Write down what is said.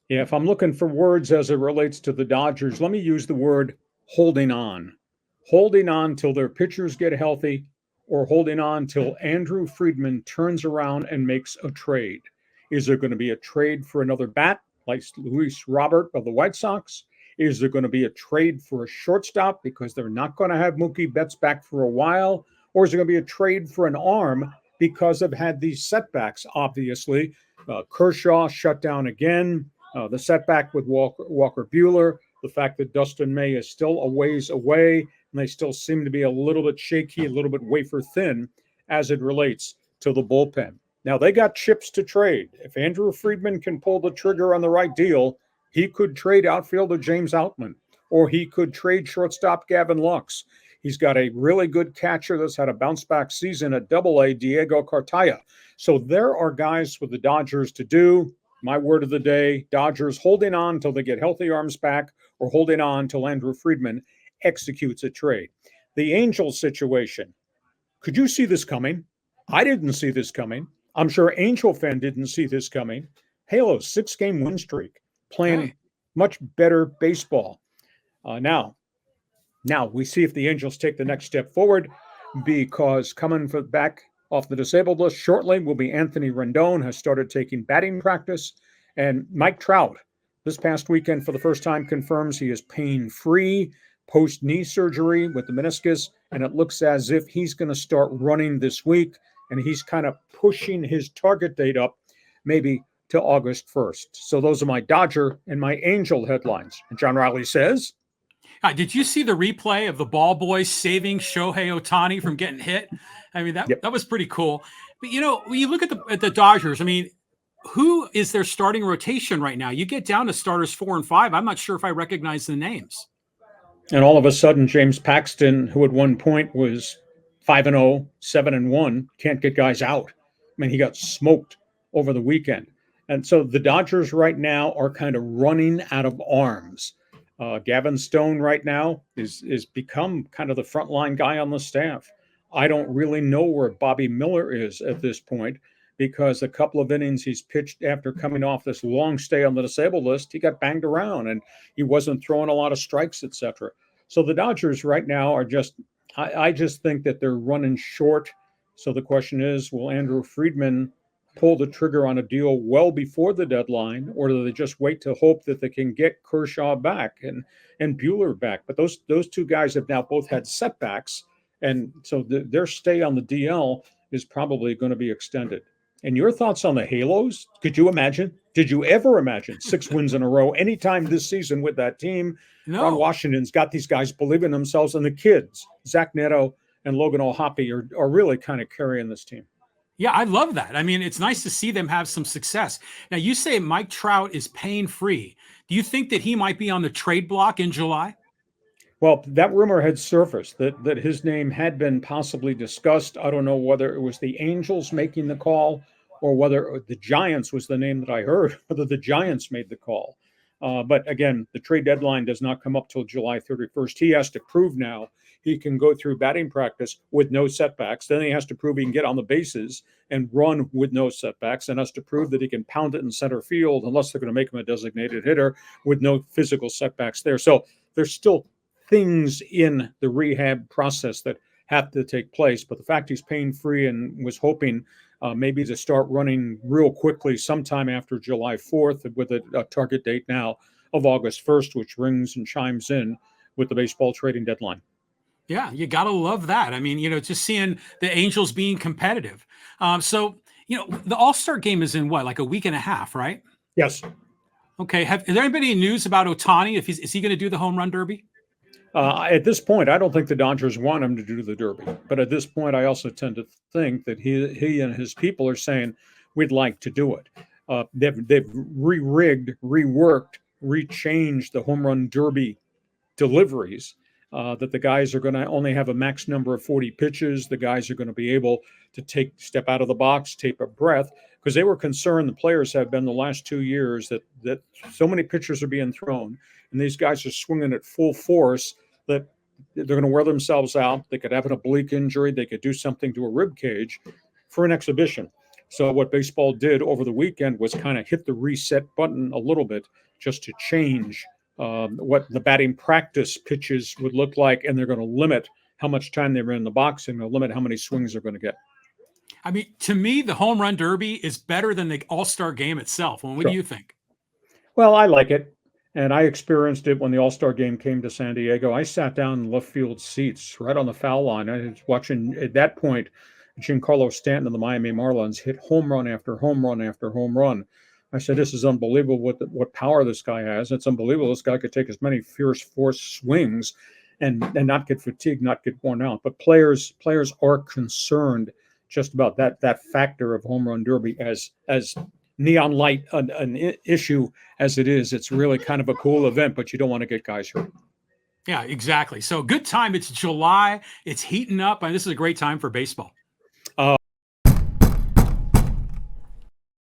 Yeah, if I'm looking for words as it relates to the Dodgers, let me use the word holding on. Holding on till their pitchers get healthy, or holding on till Andrew Friedman turns around and makes a trade. Is there going to be a trade for another bat like Luis Robert of the White Sox? Is there going to be a trade for a shortstop because they're not going to have Mookie Betts back for a while? Or is there going to be a trade for an arm because they've had these setbacks, obviously? Kershaw shut down again. The setback with Walker Bueller, the fact that Dustin May is still a ways away, and they still seem to be a little bit shaky, a little bit wafer thin as it relates to the bullpen. Now, they got chips to trade. If Andrew Friedman can pull the trigger on the right deal, he could trade outfielder James Outman, or he could trade shortstop Gavin Lux. He's got a really good catcher that's had a bounce back season at Double-A, Diego Cartaya. So there are guys for the Dodgers to do. My word of the day, Dodgers holding on until they get healthy arms back, or holding on until Andrew Friedman executes a trade. The Angels situation. Could you see this coming? I didn't see this coming. I'm sure Angel fan didn't see this coming. Halo, 6-game win streak, playing much better baseball. Now we see if the Angels take the next step forward, because coming back off the disabled list shortly will be Anthony Rendon, has started taking batting practice, and Mike Trout this past weekend for the first time confirms he is pain-free post-knee surgery with the meniscus, and it looks as if he's going to start running this week, and he's kind of pushing his target date up maybe to August 1st. So those are my Dodger and my Angel headlines. And John Riley says, did you see the replay of the ball boys saving Shohei Ohtani from getting hit? I mean, that was pretty cool. But, when you look at the Dodgers, I mean, who is their starting rotation right now? You get down to starters 4 and 5. I'm not sure if I recognize the names. And all of a sudden, James Paxton, who at one point was 5-0, 7-1, can't get guys out. I mean, he got smoked over the weekend. And so the Dodgers right now are kind of running out of arms. Gavin Stone right now is become kind of the frontline guy on the staff. I don't really know where Bobby Miller is at this point, because a couple of innings he's pitched after coming off this long stay on the disabled list, he got banged around and he wasn't throwing a lot of strikes, etc. So the Dodgers right now are I just think that they're running short. So the question is, will Andrew Friedman pull the trigger on a deal well before the deadline, or do they just wait to hope that they can get Kershaw back and Bueller back? But those two guys have now both had setbacks, and so their stay on the DL is probably going to be extended. And your thoughts on the Halos? Could you imagine? Did you ever imagine 6 wins in a row anytime this season with that team? No. Ron Washington's got these guys believing themselves, and the kids, Zach Neto and Logan O'Hoppe, are really kind of carrying this team. Yeah, I love that. I mean, it's nice to see them have some success. Now, you say Mike Trout is pain-free. Do you think that he might be on the trade block in July? Well, that rumor had surfaced that his name had been possibly discussed. I don't know whether it was the Angels making the call or whether the Giants was the name that I heard, whether the Giants made the call. But again, the trade deadline does not come up till July 31st. He has to prove now he can go through batting practice with no setbacks. Then he has to prove he can get on the bases and run with no setbacks, and has to prove that he can pound it in center field, unless they're going to make him a designated hitter, with no physical setbacks there. So there's still things in the rehab process that have to take place. But the fact he's pain-free and was hoping maybe to start running real quickly sometime after July 4th, with a target date now of August 1st, which rings and chimes in with the baseball trading deadline. Yeah, you got to love that. I mean, just seeing the Angels being competitive. So, the All-Star game is in what, like a week and a half, right? Yes. Okay. Is there any news about Ohtani? Is he going to do the home run derby? At this point, I don't think the Dodgers want him to do the Derby. But at this point, I also tend to think that he and his people are saying, we'd like to do it. They've re-rigged, reworked, rechanged the home run derby deliveries, that the guys are going to only have a max number of 40 pitches. The guys are going to be able to step out of the box, take a breath, because they were concerned, the players have been the last 2 years, that so many pitches are being thrown and these guys are swinging at full force that they're going to wear themselves out. They could have an oblique injury. They could do something to a rib cage for an exhibition. So what baseball did over the weekend was kind of hit the reset button a little bit just to change what the batting practice pitches would look like, and they're going to limit how much time they're in the box and they'll limit how many swings they're going to get. I mean, to me, the home run derby is better than the All-Star game itself. Well, what Sure. do you think? Well, I like it. And I experienced it when the All-Star game came to San Diego. I sat down in left field seats right on the foul line. I was watching, at that point, Giancarlo Stanton of the Miami Marlins hit home run after home run after home run. I said, this is unbelievable what power this guy has. It's unbelievable. This guy could take as many fierce force swings and not get fatigued, not get worn out. But players are concerned just about that factor of home run derby as neon light an issue as it is. It's really kind of a cool event, but you don't want to get guys hurt. Yeah, exactly. So good time. It's July. It's heating up, and this is a great time for baseball.